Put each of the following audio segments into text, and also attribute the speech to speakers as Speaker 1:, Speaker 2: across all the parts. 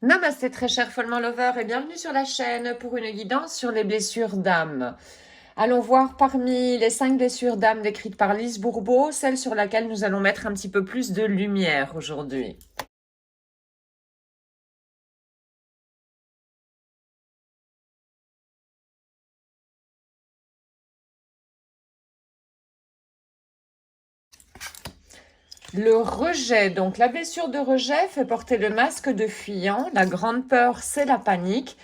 Speaker 1: Namasté très cher follement lover et bienvenue sur la chaîne pour une guidance sur les blessures d'âme. Allons voir parmi les 5 blessures d'âme décrites par Lise Bourbeau, celle sur laquelle nous allons mettre un petit peu plus de lumière aujourd'hui. Le rejet, donc la blessure de rejet fait porter le masque de fuyant. La grande peur, c'est la panique.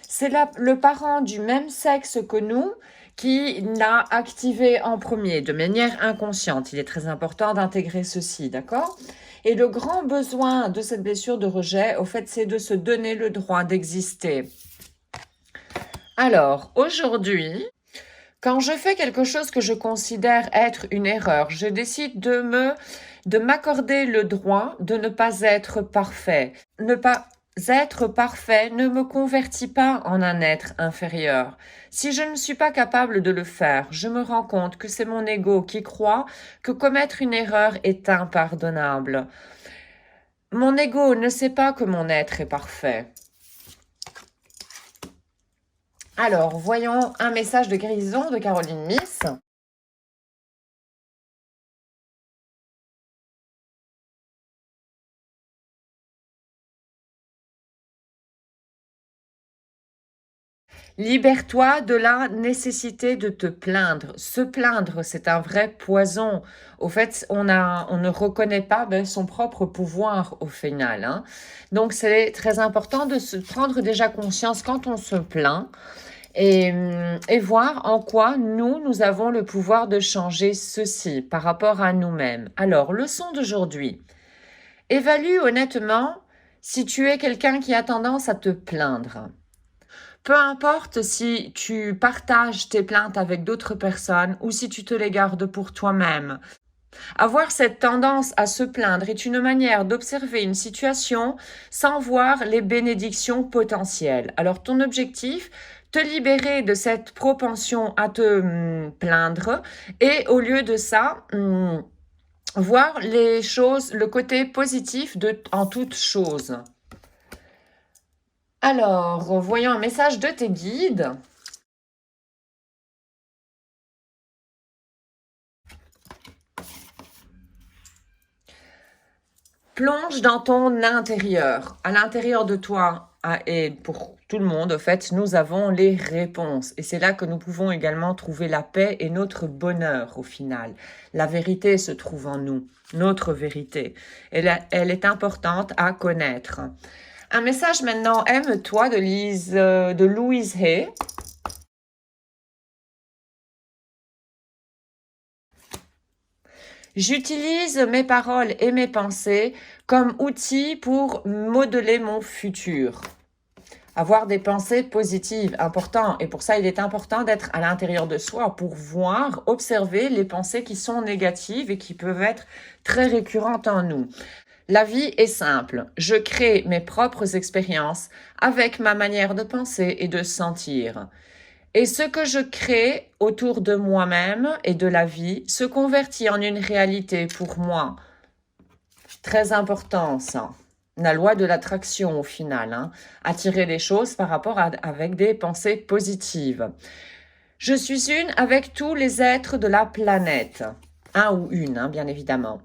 Speaker 1: C'est le parent du même sexe que nous qui l'a activé en premier, de manière inconsciente. Il est très important d'intégrer ceci, d'accord? Et le grand besoin de cette blessure de rejet, au fait, c'est de se donner le droit d'exister. Alors, aujourd'hui, quand je fais quelque chose que je considère être une erreur, je décide de m'accorder le droit de ne pas être parfait. Ne pas être parfait ne me convertit pas en un être inférieur. Si je ne suis pas capable de le faire, je me rends compte que c'est mon ego qui croit que commettre une erreur est impardonnable. Mon ego ne sait pas que mon être est parfait. Alors, voyons un message de guérison de Caroline Miss. Libère-toi de la nécessité de te plaindre. Se plaindre, c'est un vrai poison. Au fait, on ne reconnaît pas son propre pouvoir au final, hein. Donc, c'est très important de se prendre déjà conscience quand on se plaint et voir en quoi nous avons le pouvoir de changer ceci par rapport à nous-mêmes. Alors, leçon d'aujourd'hui. Évalue honnêtement si tu es quelqu'un qui a tendance à te plaindre. Peu importe si tu partages tes plaintes avec d'autres personnes ou si tu te les gardes pour toi-même. Avoir cette tendance à se plaindre est une manière d'observer une situation sans voir les bénédictions potentielles. Alors ton objectif, te libérer de cette propension à te plaindre et au lieu de ça, voir les choses, le côté positif en toute chose. Alors, voyons un message de tes guides. Plonge dans ton intérieur. À l'intérieur de toi et pour tout le monde, en fait, nous avons les réponses. Et c'est là que nous pouvons également trouver la paix et notre bonheur au final. La vérité se trouve en nous, notre vérité. Elle est importante à connaître. Un message maintenant, aime-toi de Louise Hay. J'utilise mes paroles et mes pensées comme outils pour modeler mon futur. Avoir des pensées positives, important. Et pour ça, il est important d'être à l'intérieur de soi pour voir, observer les pensées qui sont négatives et qui peuvent être très récurrentes en nous. La vie est simple. Je crée mes propres expériences avec ma manière de penser et de sentir. Et ce que je crée autour de moi-même et de la vie se convertit en une réalité pour moi. Très important ça. La loi de l'attraction au final. Hein. Attirer les choses par rapport avec des pensées positives. Je suis une avec tous les êtres de la planète. Un ou une, hein, bien évidemment.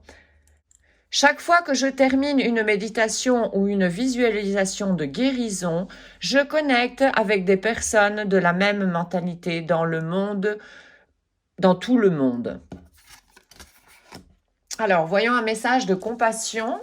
Speaker 1: Chaque fois que je termine une méditation ou une visualisation de guérison, je connecte avec des personnes de la même mentalité dans le monde, dans tout le monde. Alors, voyons un message de compassion.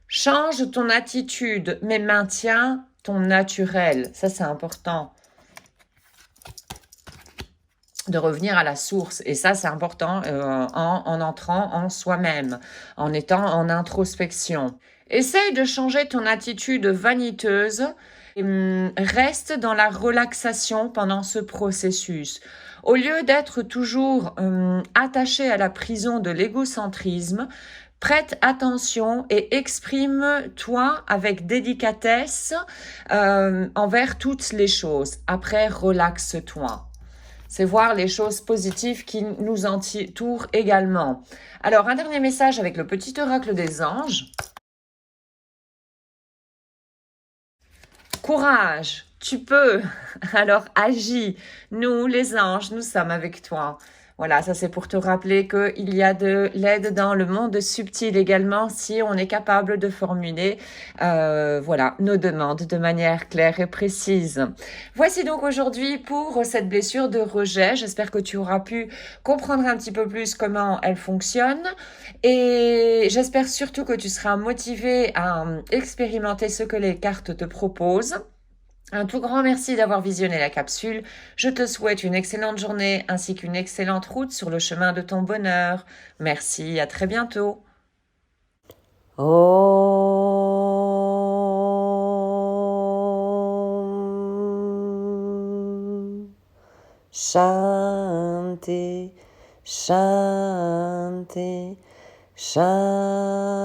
Speaker 1: Change ton attitude, mais maintiens ton naturel. Ça, c'est important. De revenir à la source. Et ça, c'est important en entrant en soi-même, en étant en introspection. Essaye de changer ton attitude vaniteuse. Reste dans la relaxation pendant ce processus. Au lieu d'être toujours attaché à la prison de l'égocentrisme, Prête attention et exprime-toi avec délicatesse envers toutes les choses. Après, relaxe-toi. C'est voir les choses positives qui nous entourent également. Alors, un dernier message avec le petit oracle des anges. Courage, tu peux. Alors agis. Nous, les anges, nous sommes avec toi. Voilà, ça c'est pour te rappeler qu'il y a de l'aide dans le monde subtil également si on est capable de formuler voilà, nos demandes de manière claire et précise. Voici donc aujourd'hui pour cette blessure de rejet. J'espère que tu auras pu comprendre un petit peu plus comment elle fonctionne et j'espère surtout que tu seras motivé à expérimenter ce que les cartes te proposent. Un tout grand merci d'avoir visionné la capsule. Je te souhaite une excellente journée ainsi qu'une excellente route sur le chemin de ton bonheur. Merci, à très bientôt. Om Shanti, Shanti, Shanti.